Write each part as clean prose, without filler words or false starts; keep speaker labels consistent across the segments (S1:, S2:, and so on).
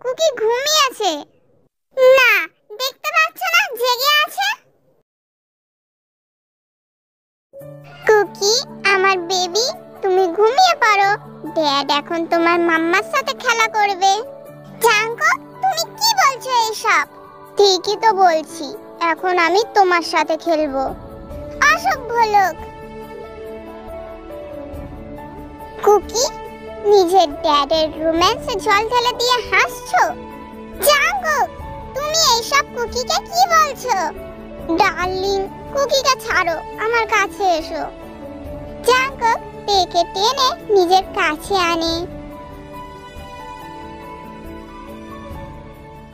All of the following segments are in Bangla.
S1: কুকি ঘুমিয়েছে। না, দেখতে পাচ্ছ না জেগে আছে? কুকি আমার বেবি, তুমি ঘুমিয়ে পড়ো। ড্যাড এখন তোমার মাম্মার সাথে খেলা করবে। জাঙ্কুক, তুমি কি বলছো এইসব? ঠিকই তো বলছি, এখন আমি তোমার সাথে খেলবো। অসভ্য লোক। কুকি, নিজের ড্যাডের রোম্যান্সে জল ঢেলে দিয়ে হাসছো? জাঙ্কুক, তুমি এইসব কুকিকে কি বলছো? ডার্লিং, কুকিকে ছাড়ো, আমার কাছে এসো। জাঙ্কুক তেকে টেনে নিজের কাছে আনে।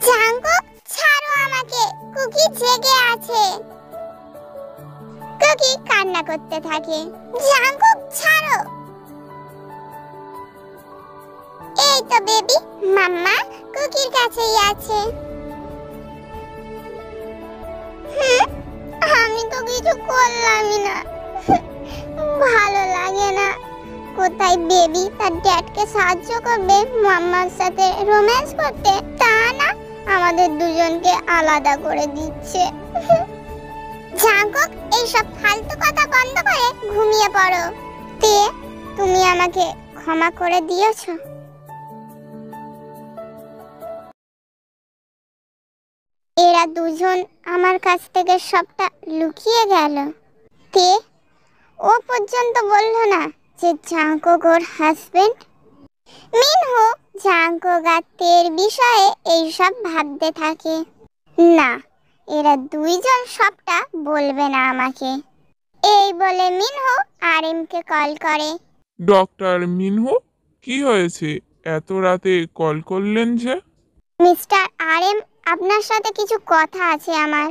S1: জাঙ্কুক, ছাড়ো আমাকে, কুকি জেগে আছে। কুকি কান্না করতে থাকে। জাঙ্কুক, ছাড়ো। এই তো বেবি, মাম্মা কুকির কাছেই আছে। আমি তো কিছু করলামই না, ভালো লাগে না। কোথায় বেবি তার ড্যাডকে সাহায্য করবে মাম্মার সাথে রোম্যান্স করতে, তা না আমাদের দুজনকে আলাদা করে দিচ্ছে। জাঙ্কুক, এইসব ফালতু কথা বন্ধ করে ঘুমিয়ে পড়ো। তে, তুমি আমাকে ক্ষমা করে দিয়েছো? এরা দুজন আমার কাছ থেকে সবটা লুকিয়ে গেল। তে, ও পর্যন্ত বললো না যে জাঙ্কুক ওর হাজবেন্ড। মিনহো জাঙ্কুক আর তের বিষয়ে এইসব ভাবতে থাকে। না, এরা দুইজন সবটা বলবে না আমাকে। এই বলে মিনহো আরএমকে কল করে।
S2: ডক্টর মিনহো, কি হয়েছে? এত রাতে কল করলেন যে?
S1: মিস্টার আরএম, আপনার সাথে কিছু কথা আছে আমার।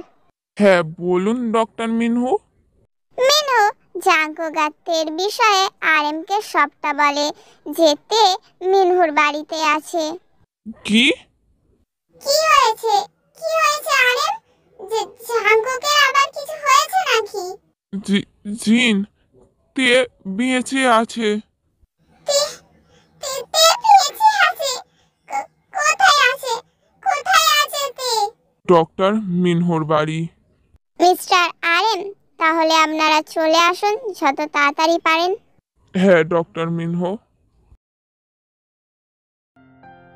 S2: হ্যাঁ বলুন ডক্টর মিনহো।
S1: মিনহো জাঙ্কুক আর তের বিষয়ে আরএমকে সবটা বলে যে তে মিনহুর বাড়িতে আছে।
S2: কি?
S1: কি হয়েছে? কি হয়েছে আরএম? যে জাঙ্কুকের আবার কিছু হয়েছে নাকি?
S2: জিন, তে বেঁচে আছে।
S1: তে বেঁচে আছে? কোথায় আছে? কোথায় আছে তে?
S2: ডক্টর মিনহোর বাড়ি।
S1: মিস্টার আরএম, তাহলে আপনারা চলে আসুন যত তাড়াতাড়ি পারেন।
S2: হ্যাঁ ডক্টর মিনহো।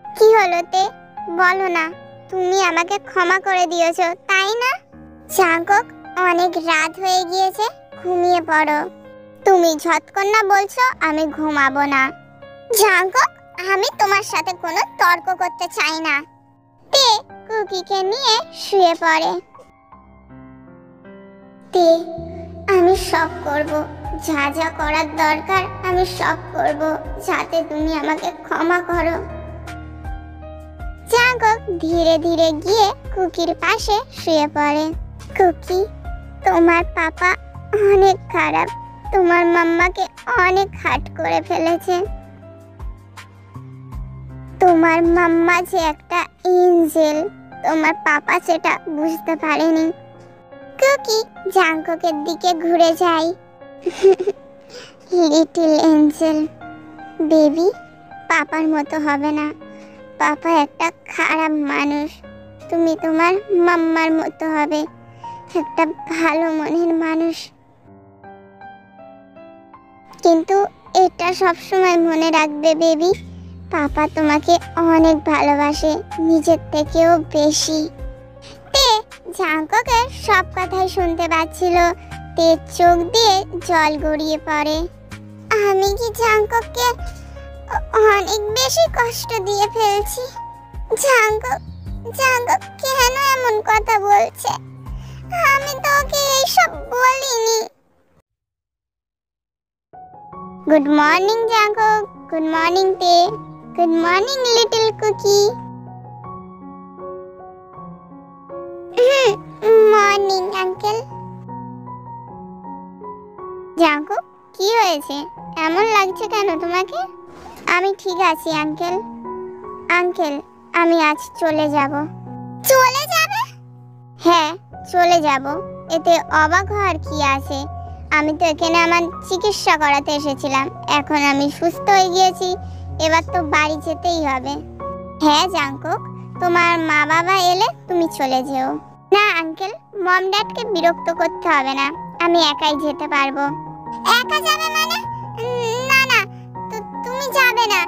S1: কি হলো তে, বলো না। তুমি আমাকে ক্ষমা করে দিয়েছো, তাই না? জাঙ্কুক, অনেক রাত হয়ে গিয়েছে, ঘুমিয়ে পড়ো। তুমি যতক্ষণ না বলছো আমি ঘুমাবো না। জাঙ্কুক, আমি তোমার সাথে কোনো তর্ক করতে চাই না। তে কুকিকে নিয়ে শুয়ে পড়ে। তে, আমি সব করব, যা যা করার দরকার আমি সব করব, যাতে তুমি আমাকে ক্ষমা করো। জাঙ্কুক ধীরে ধীরে গিয়ে কুকির পাশে শুয়ে পড়ে। কুকি, তোমার পাপা অনেক খারাপ, তোমার মাম্মাকে অনেক হার্ট করে ফেলেছে। তোমার মাম্মা যে একটা এঞ্জেল, তোমার পাপা সেটা বুঝতে পারেনি। কুকি জাঙ্কুকের দিকে ঘুরে যায়। লিটল এঞ্জেল বেবি, পাপার মতো হবে না, পাপা একটা খারাপ মানুষ। তুমি তোমার মাম্মার মতো হবে, একটা ভালো মনের মানুষ। কিন্তু এটা সবসময় মনে রাখবে বেবি, পাপা তোমাকে অনেক ভালোবাসে, নিজের থেকেও বেশি। তে জাঙ্কুকের সব কথাই শুনতে পাচ্ছিল। তের চোখ দিয়ে জল গড়িয়ে পড়ে। আমি কি জাঙ্কুককে অনেক বেশি কষ্ট দিয়ে ফেলছি? জাঙ্কুক কেন এমন কথা বলছে? আমি তো ওকে এইসব বলিনি। Good morning Jungkook, good morning Tae, good morning little cookie. Morning uncle. Jungkook, কি হয়েছে? এমন লাগছে কেন তোমাকে? আমি ঠিক আছি আঙ্কেল। আঙ্কেল, আমি আজ চলে যাব। চলে যাবে? হ্যাঁ, চলে যাব। এতে অবাক হওয়ার কি আছে? আমি তো এখানে আমার চিকিৎসা করাতে এসেছিলাম, এখন আমি সুস্থ হয়ে গিয়েছি, এবার তো বাড়ি যেতেই হবে। হ্যাঁ জাঙ্কুক, তোমার মা বাবা এলে তুমি চলে যেও। না আঙ্কেল, মম ড্যাডকে বিরক্ত করতে হবে না, আমি একাই যেতে পারবো। একা যাবে মানে? না না, তুমি যাবে না,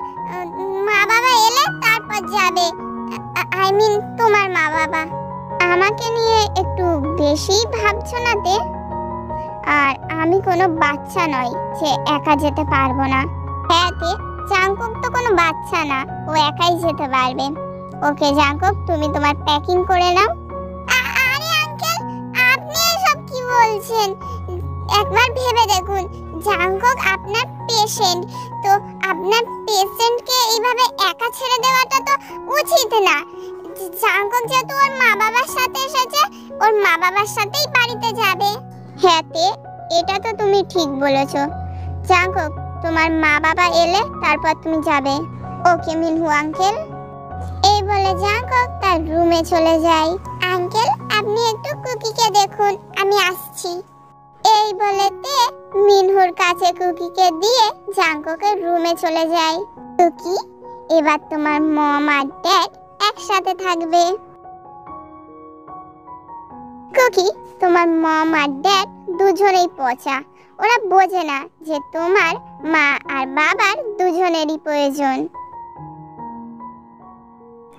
S1: মা বাবা এলে তারপর যাবে। আই মিন তোমার মা বাবা। আমাকে নিয়ে একটু বেশি ভাবছো না তে? আর আমি কোনো বাচ্চা নই যে একা যেতে পারবো না। হ্যাঁ তে, জাঙ্কুক তো কোনো বাচ্চা না, ও একাই যেতে পারবে। ওকে জাঙ্কুক, তুমি তোমার প্যাকিং করে নাও। আরে আঙ্কেল, আপনি এসব কি বলছেন? একবার ভেবে দেখুন, জাঙ্কুক আপনার পেশেন্ট, তো আপনার পেশেন্টকে এইভাবে একা ছেড়ে দেওয়াটা তো উচিত না। জাঙ্কুক যেহেতু ওর মা বাবার সাথে এসেছে, ওর মা বাবার সাথেই বাড়িতে যাবে। হ্যাঁ তে, এটা তো তুমি ঠিক বলেছো। জাঙ্কুক, তোমার মা বাবা এলে তারপর তুমি যাবে। ওকে মিনহু আঙ্কেল। এই বলে জাঙ্কুক তার রুমে চলে যায়। আঙ্কেল, আপনি একটু কুকিকে দেখুন, আমি আসছি। এই বলে তে মিনহুর কাছে কুকিকে দিয়ে জাঙ্কুকের রুমে চলে যায়। কুকি, এবার তোমার মম আর ড্যাড একসাথে থাকবে। কুকি, তোমার মম আর ড্যাড দুজনেই পচা, ওরা বোঝে না যে তোমার মা আর বাবার দুজনেরই প্রয়োজন।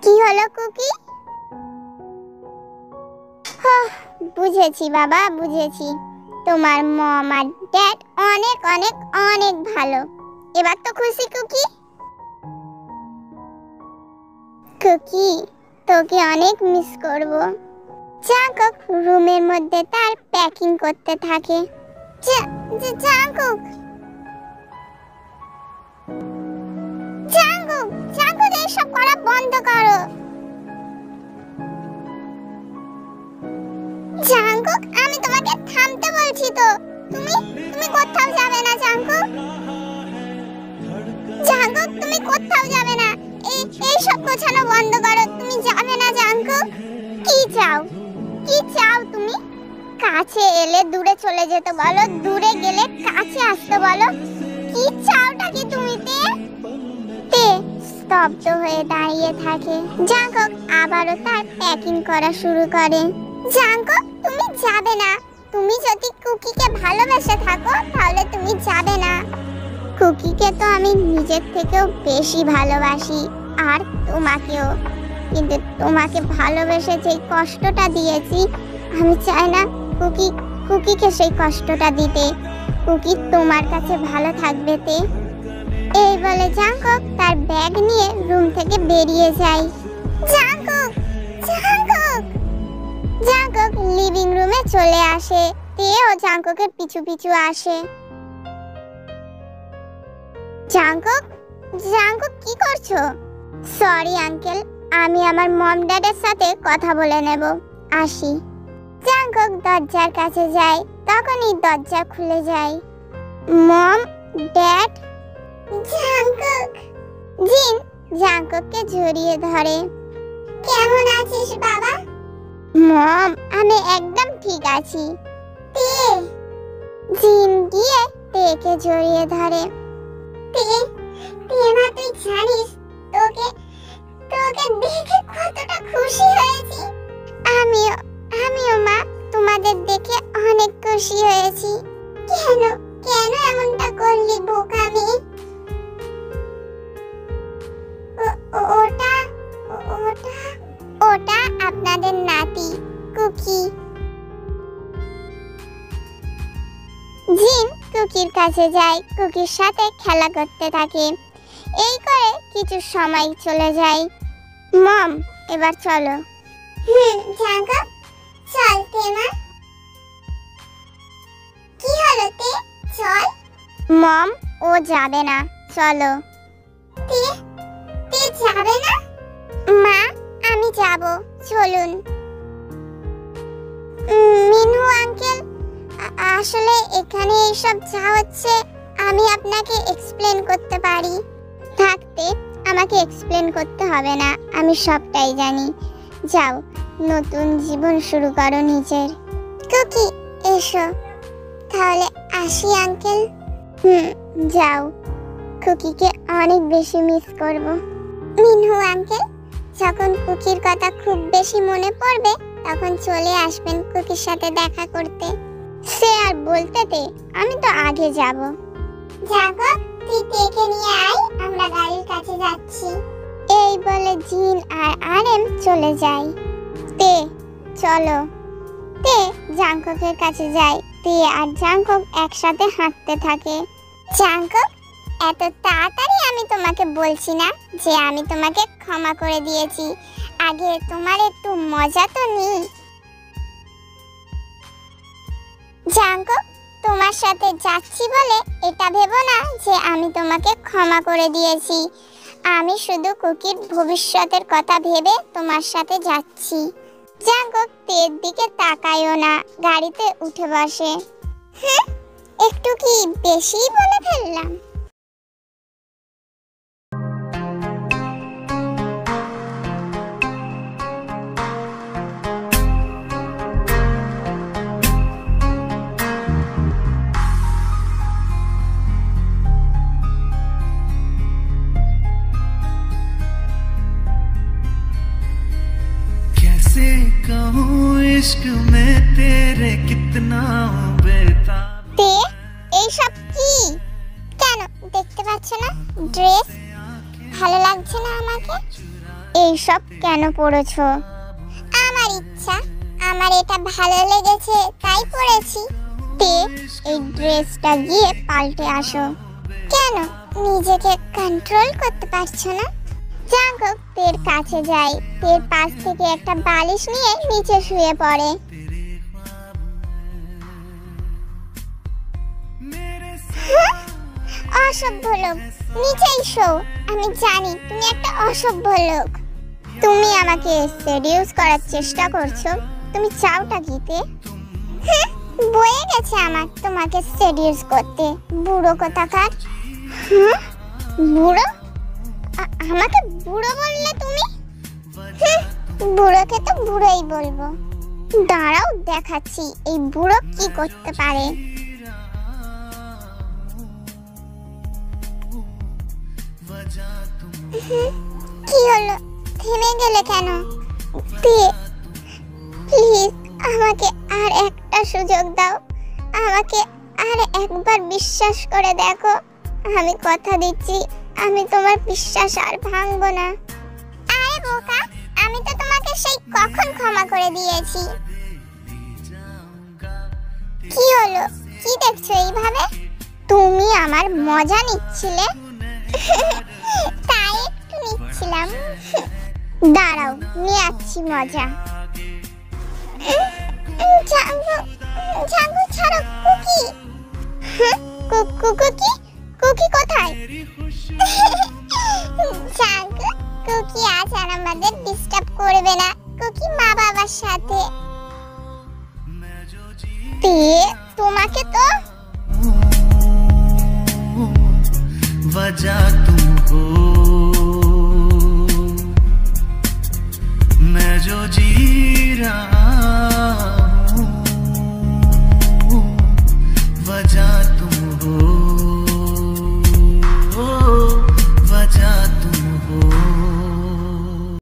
S1: কি হলো কুকি? বুঝেছি বাবা, বুঝেছি। তোমার মম আর ড্যাড অনেক অনেক অনেক ভালো। এবার তো খুশি কুকি? কুকি, তোকে অনেক মিস করব। জাঙ্কুক রুমের মধ্যে তার প্যাকিং করতে থাকে। জাঙ্কুক, জাঙ্কুক, জাঙ্কুক, এসব করা বন্ধ করো। জাঙ্কুক, আমি তোমাকে থামতে বলছি তো, তুমি তুমি কোথাও যাবে না। জাঙ্কুক, জাঙ্কুক, তুমি কোথাও যাবে না। এই সব গোছানো বন্ধ করো, তুমি যাবে না। জাঙ্কুক, কি চাও? কি চাও তুমি? কাছে এলে দূরে চলে যেতে বলো, দূরে গেলে কাছে আসতে বলো। কি চাওটা কি তুমি? তে স্তব্ধ হয়ে দাঁড়িয়ে থাকে। জাঙ্কুক আবারও তার প্যাকিং করা শুরু করে। জাঙ্কুক, তুমি যাবে না। তুমি যদি কুকিকে ভালোবেসে থাকো তাহলে তুমি যাবে না। কুকিকে তো আমি নিজের থেকেও বেশি ভালোবাসি, আর তোমাকেও। কিন্তু তোমাকে ভালোবেসে যে কষ্টটা দিয়েছি, আমি চাই না কুকিকে সেই কষ্টটা দিতে। কুকি তোমার কাছে ভালো থাকবে তে। এই বলে জাঙ্কুক তার ব্যাগ নিয়ে রুম থেকে বেরিয়ে যায়। জাঙ্কুক, জাঙ্কুক, জাঙ্কুক লিভিং রুমে চলে আসে। তেও জাঙ্কুকের পিছু পিছু আসে। জাঙ্কুক, জাঙ্কুক, কি করছো? সরি আঙ্কেল, আমি আমার মম ড্যাডের সাথে কথা বলে নেব, আসি। জাঙ্কুক দরজার কাছে যায়, তখনই দরজা খুলে যায়। মম, ড্যাড। জাঙ্কুক। জিন জাঙ্কুককে জড়িয়ে ধরে। কেমন আছিস বাবা? মম, আমি একদম ঠিক আছি। তে। জিন গিয়ে তেকে জড়িয়ে ধরে। তে, মা, তুই জানিস তোকে দেখে কতটা খুশি হয়েছি। আমিও মা, তোমাদের দেখে অনেক খুশি হয়েছি। কেন এমনটা করলি বোকামি? ওটা আপনাদের নাতি কুকি। জিন কুকির কাছে যায়, কুকির সাথে খেলা করতে থাকে। এই করে কিছু সময় চলে যায়। মম, এবার চলো। জাঙ্কুক, চল তেমা। কি হলো তে? চল। মম, ও যাবে না, চলো। তে যাবে না? মা, আমি যাব, চলুন। মিনহু আঙ্কেল, আসলে এখানে এইসব যা হচ্ছে আমি আপনাকে এক্সপ্লেন করতে পারি। থাকতে আমাকে এক্সপ্লেন করতে হবে না, আমি সবটাই জানি। যাও, নতুন জীবন শুরু করো নিজের। কুকি, এসো। তাহলে আসি আঙ্কেল। যাও, কুকিকে অনেক বেশি মিস করব। মিনহু আঙ্কেল, যখন কুকির কথা খুব বেশি মনে পড়বে তখন চলে আসবেন কুকির সাথে দেখা করতে। সে আর বলতে দে, আমি তো আগে যাব। জাঙ্কুক, তুই তেকে নিয়ে আয়, আমরা গাড়ির কাছে যাচ্ছি। এই বলে জিন আর আরএম চলে যায়। তে চলো। তে জাঙ্কুকের কাছে যায়। তে আর জাঙ্কুক একসাথে হাঁটতে থাকে। জাঙ্কুক, এত তাড়াতাড়ি আমি তোমাকে বলছি না যে আমি তোমাকে ক্ষমা করে দিয়েছি। আগে তোমার একটু মজা তো নিই। জাঙ্কুক, তোমার সাথে যাচ্ছি বলে এটা ভেবো না যে আমি তোমাকে ক্ষমা করে দিয়েছি। আমি শুধু কুকির ভবিষ্যতের কথা ভেবে তোমার সাথে যাচ্ছি। জাঙ্কুক তের দিকে তাকায়ও না, গাড়িতে উঠে বসে। একটু কি বেশি বলে ফেললাম?
S3: कैसे कहूँ इश्क में तेरे कितना बेताब।
S1: তে এইসব কি? কেন দেখতে পাচ্ছ না ড্রেস ভালো লাগছে না আমাকে? এইসব কেন পরেছো? আমার ইচ্ছা, আমার এটা ভালো লেগেছে তাই পরেছি। তে এই ড্রেসটা গিয়ে পাল্টে আসো। কেন নিজেকে কন্ট্রোল করতে পারছো না? জাঙ্কুক তের কাছে যায়। তের পাশ থেকে একটা বালিশ নিয়ে নিচে শুয়ে পড়ে। অসভ্য লোক, নিচেই শো। আমি জানি তুমি একটা অসভ্য লোক। তুমি আমাকে সেডিউস করার চেষ্টা করছো। তুমি চাওটা কিতে? বয়ে গেছে আমার তোমাকে সেডিউস করতে, বুড়ো কোথাকার। বুড়ো? আমাকে বুড়ো বললে তুমি? বুড়োকে তো বুড়োই বলবো। দাঁড়াও দেখাচ্ছি এই বুড়ো কি করতে পারে। কি হলো, থেমে গেলে কেন? প্লিজ আমাকে আর একটা সুযোগ দাও। আমাকে আর একবার বিশ্বাস করে দেখো। আমি কথা দিচ্ছি আমি তোমার বিশ্বাস আর ভাঙবো না। আরে বোকা, আমি তো তোমাকে সেই কখন ক্ষমা করে দিয়েছি। কি হলো, কি দেখছো এইভাবে? তুমি আমার মজা নিচ্ছিলে? তাই একটু নিচ্ছিলাম। দাঁড়াও নিয়ে আসছি মজা। জাঙ্কুক ছাড়ো। কুকি? কুকি? কুকি কোথায়? জাঙ্কুক, কুকি আজ আর আমাদের ডিস্টার্ব করবে না। কুকি মা বাবার সাথে। তে তোমাকে তো
S3: वजह तुम हो।